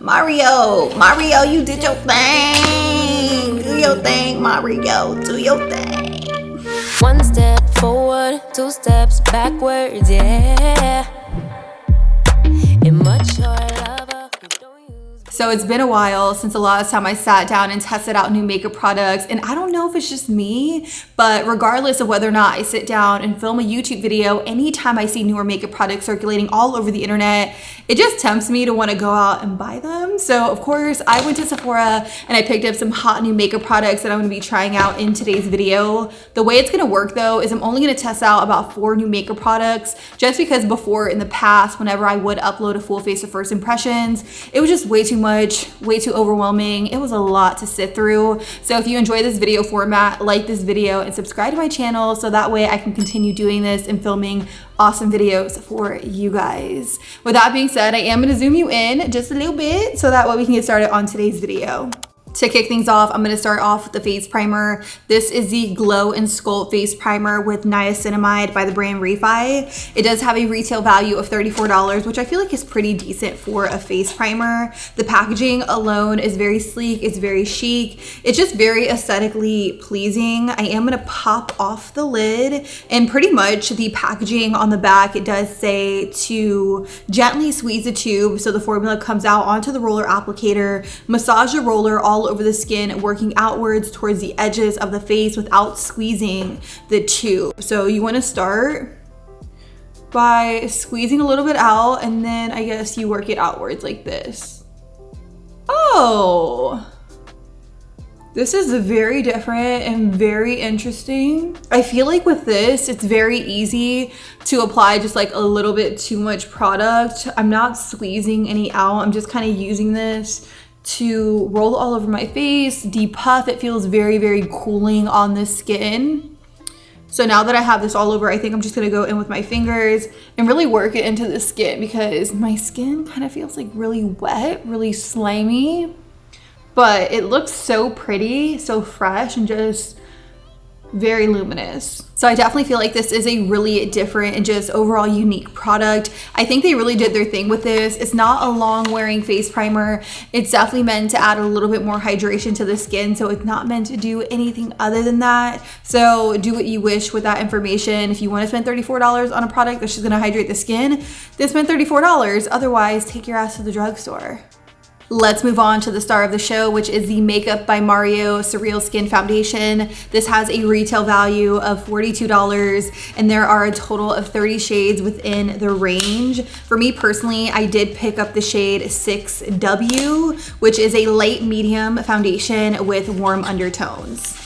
Mario, you did your thing. Do your thing, Mario. Do your thing. One step forward, two steps backwards, yeah. Immature lover who don't use. So it's been a while since the last time I sat down and tested out new makeup products, and I don't know if it's just me, but regardless of whether or not I sit down and film a YouTube video, anytime I see newer makeup products circulating all over the internet, it just tempts me to want to go out and buy them. So of course I went to Sephora and I picked up some hot new makeup products that I'm going to be trying out in today's video. The way it's going to work though is I'm only going to test out about 4 new makeup products, just because before in the past, whenever I would upload a full face of first impressions, it was just way too much, way too overwhelming. It was a lot to sit through. So if you enjoy this video format, like this video and subscribe to my channel so that way I can continue doing this and filming awesome videos for you guys. With that being said, I am going to zoom you in just a little bit so that way we can get started on today's video. To kick things off, I'm going to start off with the face primer. This is the Glow and Sculpt face primer with niacinamide by the brand Refi. It does have a retail value of $34, which I feel like is pretty decent for a face primer. The packaging alone is very sleek, it's very chic, it's just very aesthetically pleasing. I am going to pop off the lid, and pretty much the packaging on the back, it does say to gently squeeze the tube so the formula comes out onto the roller applicator, massage the roller all over the skin, working outwards towards the edges of the face without squeezing the tube. So you want to start by squeezing a little bit out, and then I guess you work it outwards like this. Oh, this is very different and very interesting. I feel like with this, it's very easy to apply just like a little bit too much product. I'm not squeezing any out. I'm just kind of using this to roll all over my face, depuff. It feels very, very cooling on the skin. So now that I have this all over, I think I'm just gonna go in with my fingers and really work it into the skin, because my skin kind of feels like really wet, really slimy, but it looks so pretty, so fresh, and just very luminous. So I definitely feel like this is a really different and just overall unique product. I think they really did their thing with this. It's not a long wearing face primer. It's definitely meant to add a little bit more hydration to the skin. So it's not meant to do anything other than that. So do what you wish with that information. If you want to spend $34 on a product that's just going to hydrate the skin, then spend $34. Otherwise, take your ass to the drugstore. Let's move on to the star of the show, which is the Makeup by Mario Surreal Skin Foundation. This has a retail value of $42, and there are a total of 30 shades within the range. For me personally, I did pick up the shade 6W, which is a light medium foundation with warm undertones.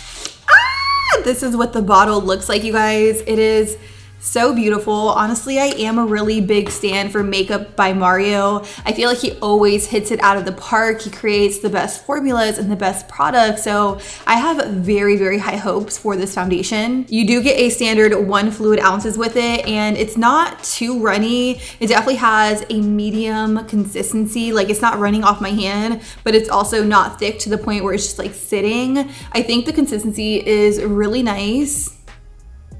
This is what the bottle looks like, you guys. It is so beautiful. Honestly, I am a really big stan for Makeup by Mario. I feel like he always hits it out of the park. He creates the best formulas and the best products. So I have very, very high hopes for this foundation. You do get a standard 1 fluid ounces with it, and it's not too runny. It definitely has a medium consistency. Like, it's not running off my hand, but it's also not thick to the point where it's just like sitting. I think the consistency is really nice.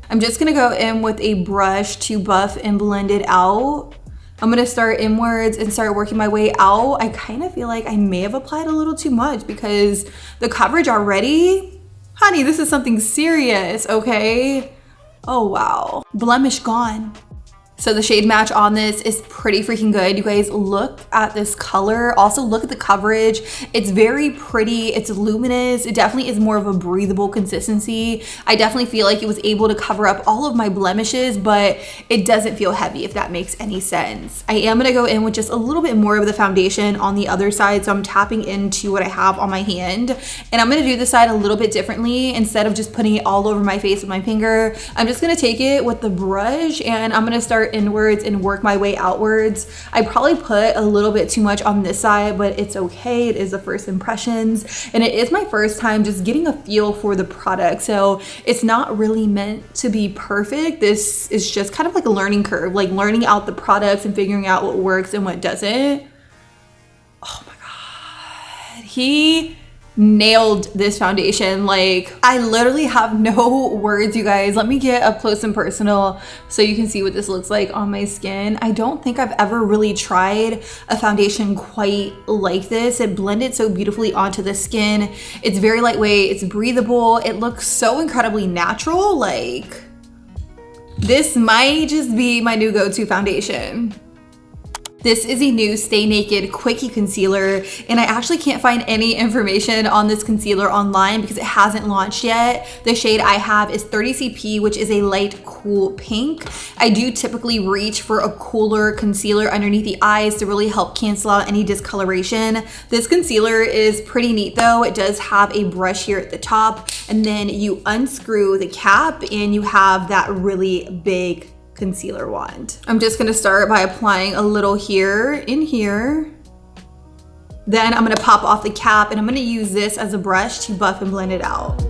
I'm just gonna go in with a brush to buff and blend it out. I'm gonna start inwards and start working my way out. I kind of feel like I may have applied a little too much, because the coverage already, honey, this is something serious, okay? Oh wow, blemish gone. So the shade match on this is pretty freaking good. You guys, look at this color. Also look at the coverage. It's very pretty. It's luminous. It definitely is more of a breathable consistency. I definitely feel like it was able to cover up all of my blemishes, but it doesn't feel heavy, if that makes any sense. I am gonna go in with just a little bit more of the foundation on the other side. So I'm tapping into what I have on my hand, and I'm gonna do this side a little bit differently. Instead of just putting it all over my face with my finger, I'm just gonna take it with the brush, and I'm gonna start inwards and work my way outwards. I probably put a little bit too much on this side, but it's okay. It is the first impressions, and it is my first time just getting a feel for the product. So it's not really meant to be perfect. This is just kind of like a learning curve, like learning out the products and figuring out what works and what doesn't. Oh my God. He nailed this foundation. Like, I literally have no words, you guys. Let me get up close and personal so you can see what this looks like on my skin. I don't think I've ever really tried a foundation quite like this. It blended so beautifully onto the skin. It's very lightweight, it's breathable, it looks so incredibly natural. Like, this might just be my new go-to foundation. This is a new Stay Naked Quickie Concealer, and I actually can't find any information on this concealer online because it hasn't launched yet. The shade I have is 30CP, which is a light cool pink. I do typically reach for a cooler concealer underneath the eyes to really help cancel out any discoloration. This concealer is pretty neat though. It does have a brush here at the top, and then you unscrew the cap and you have that really big concealer wand. I'm just gonna start by applying a little here in here. Then I'm gonna pop off the cap and I'm gonna use this as a brush to buff and blend it out.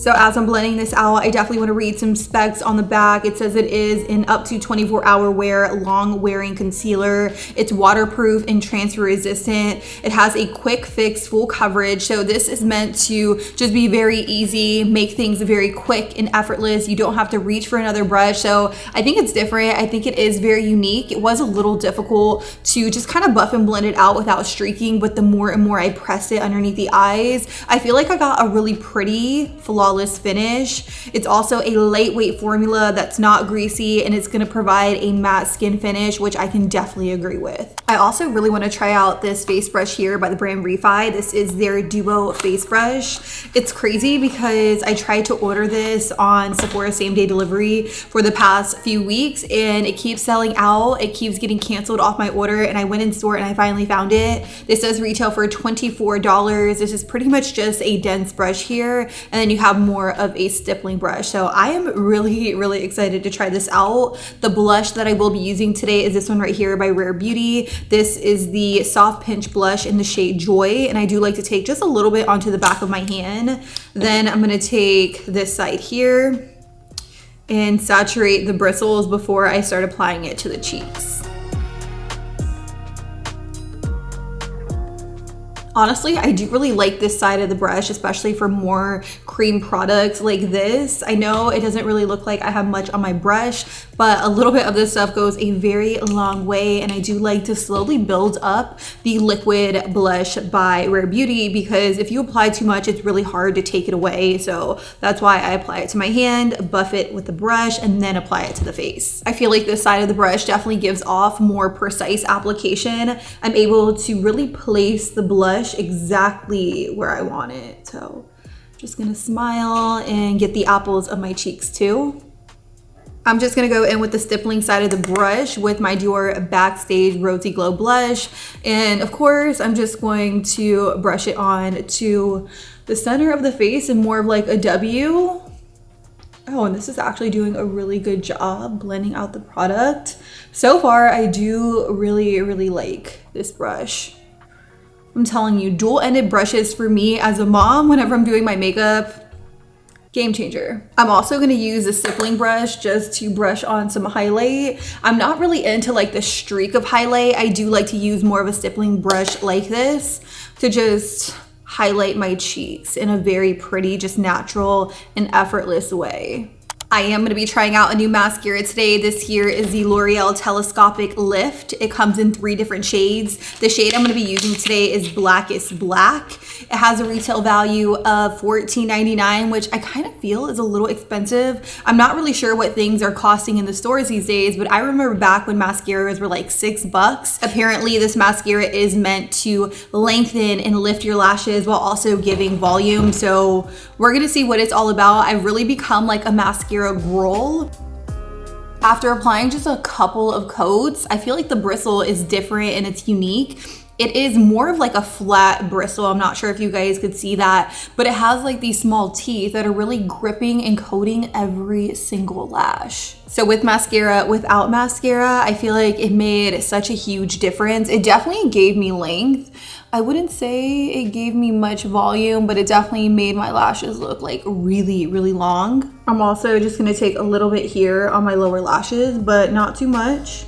So as I'm blending this out, I definitely want to read some specs on the back. It says it is an up to 24-hour wear, long wearing concealer. It's waterproof and transfer resistant. It has a quick fix, full coverage. So this is meant to just be very easy, make things very quick and effortless. You don't have to reach for another brush. So I think it's different. I think it is very unique. It was a little difficult to just kind of buff and blend it out without streaking, but the more and more I pressed it underneath the eyes, I feel like I got a really pretty, flawless finish. It's also a lightweight formula that's not greasy, and it's going to provide a matte skin finish, which I can definitely agree with. I also really want to try out this face brush here by the brand Refi. This is their Duo face brush. It's crazy because I tried to order this on Sephora same day delivery for the past few weeks and it keeps selling out. It keeps getting canceled off my order, and I went in store and I finally found it. This does retail for $24. This is pretty much just a dense brush here, and then you have more of a stippling brush. So I am really excited to try this out. The blush that I will be using today is this one right here by Rare Beauty. This is the Soft Pinch blush in the shade Joy, and I do like to take just a little bit onto the back of my hand. Then I'm going to take this side here and saturate the bristles before I start applying it to the cheeks. Honestly, I do really like this side of the brush, especially for more cream products like this. I know it doesn't really look like I have much on my brush, but a little bit of this stuff goes a very long way, and I do like to slowly build up the liquid blush by Rare Beauty because if you apply too much, it's really hard to take it away. So that's why I apply it to my hand, buff it with the brush, and then apply it to the face. I feel like this side of the brush definitely gives off more precise application. I'm able to really place the blush exactly where I want it. So just gonna smile and get the apples of my cheeks too. I'm just gonna go in with the stippling side of the brush with my Dior Backstage Rosy Glow blush. And of course, I'm just going to brush it on to the center of the face and more of like a W. Oh, and this is actually doing a really good job blending out the product. So far, I do really like this brush. I'm telling you, dual-ended brushes for me as a mom whenever I'm doing my makeup, game changer. I'm also gonna use a stippling brush just to brush on some highlight. I'm not really into like the streak of highlight. I do like to use more of a stippling brush like this to just highlight my cheeks in a very pretty, just natural and effortless way. I am going to be trying out a new mascara today. This here is the L'Oreal Telescopic Lift. It comes in 3 different shades. The shade I'm going to be using today is Blackest Black. It has a retail value of $14.99, which I kind of feel is a little expensive. I'm not really sure what things are costing in the stores these days, but I remember back when mascaras were like $6. Apparently, this mascara is meant to lengthen and lift your lashes while also giving volume. So we're going to see what it's all about. I've really become like a mascara girl. After applying just a couple of coats, I feel like the bristle is different and it's unique. It is more of like a flat bristle. I'm not sure if you guys could see that, but it has like these small teeth that are really gripping and coating every single lash. So with mascara, without mascara, I feel like it made such a huge difference. It definitely gave me length. I wouldn't say it gave me much volume, but it definitely made my lashes look like really long. I'm also just gonna take a little bit here on my lower lashes, but not too much.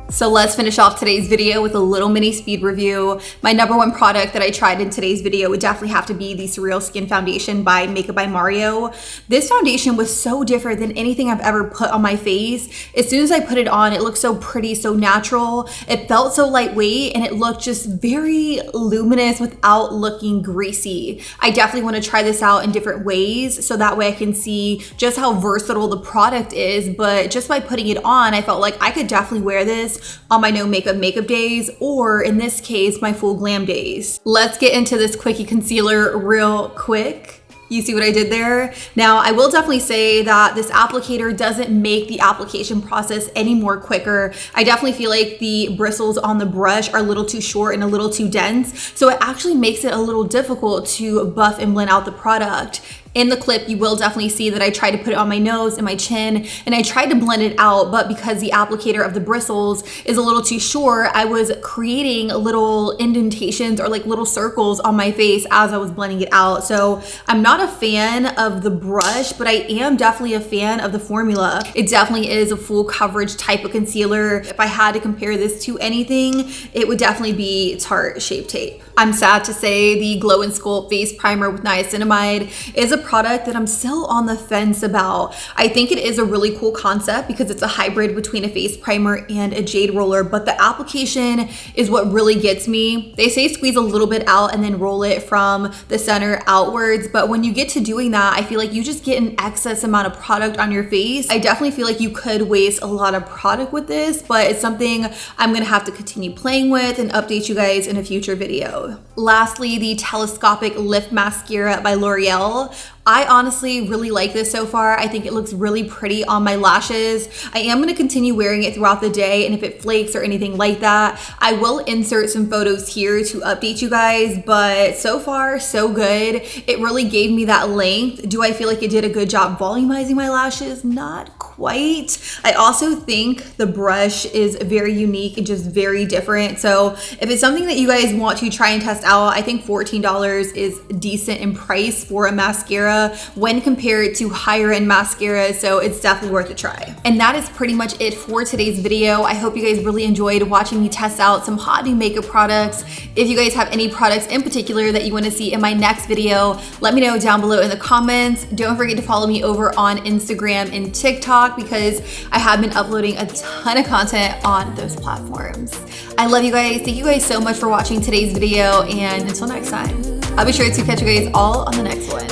So let's finish off today's video with a little mini speed review. My number one product that I tried in today's video would definitely have to be the Surreal Skin Foundation by Makeup by Mario. This foundation was so different than anything I've ever put on my face. As soon as I put it on, it looked so pretty, so natural. It felt so lightweight and it looked just very luminous without looking greasy. I definitely want to try this out in different ways so that way I can see just how versatile the product is. But just by putting it on, I felt like I could definitely wear this on my no makeup days, or in this case, my full glam days. Let's get into this quickie concealer real quick. You see what I did there? Now, I will definitely say that this applicator doesn't make the application process any more quicker. I definitely feel like the bristles on the brush are a little too short and a little too dense, so it actually makes it a little difficult to buff and blend out the product. In the clip, you will definitely see that I tried to put it on my nose and my chin, and I tried to blend it out, but because the applicator of the bristles is a little too short, I was creating little indentations or like little circles on my face as I was blending it out. So I'm not a fan of the brush, but I am definitely a fan of the formula. It definitely is a full coverage type of concealer. If I had to compare this to anything, it would definitely be Tarte Shape Tape. I'm sad to say the Glow and Sculpt Face Primer with Niacinamide is a product that I'm still on the fence about. I think it is a really cool concept because it's a hybrid between a face primer and a jade roller, but the application is what really gets me. They say squeeze a little bit out and then roll it from the center outwards, but when you get to doing that, I feel like you just get an excess amount of product on your face. I definitely feel like you could waste a lot of product with this, but it's something I'm gonna have to continue playing with and update you guys in a future video. Lastly, the Telescopic Lift Mascara by L'Oreal. I honestly really like this so far. I think it looks really pretty on my lashes. I am going to continue wearing it throughout the day, and if it flakes or anything like that, I will insert some photos here to update you guys, but so far, so good. It really gave me that length. Do I feel like it did a good job volumizing my lashes? Not quite. I also think the brush is very unique and just very different. So if it's something that you guys want to try and test out, I think $14 is decent in price for a mascara when compared to higher end mascara, so it's definitely worth a try. And that is pretty much it for today's video. I hope you guys really enjoyed watching me test out some hot new makeup products. If you guys have any products in particular that you want to see in my next video, let me know down below in the comments. Don't forget to follow me over on Instagram and TikTok because I have been uploading a ton of content on those platforms. I love you guys. Thank you guys so much for watching today's video, and until next time, I'll be sure to catch you guys all on the next one.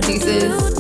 Deuces.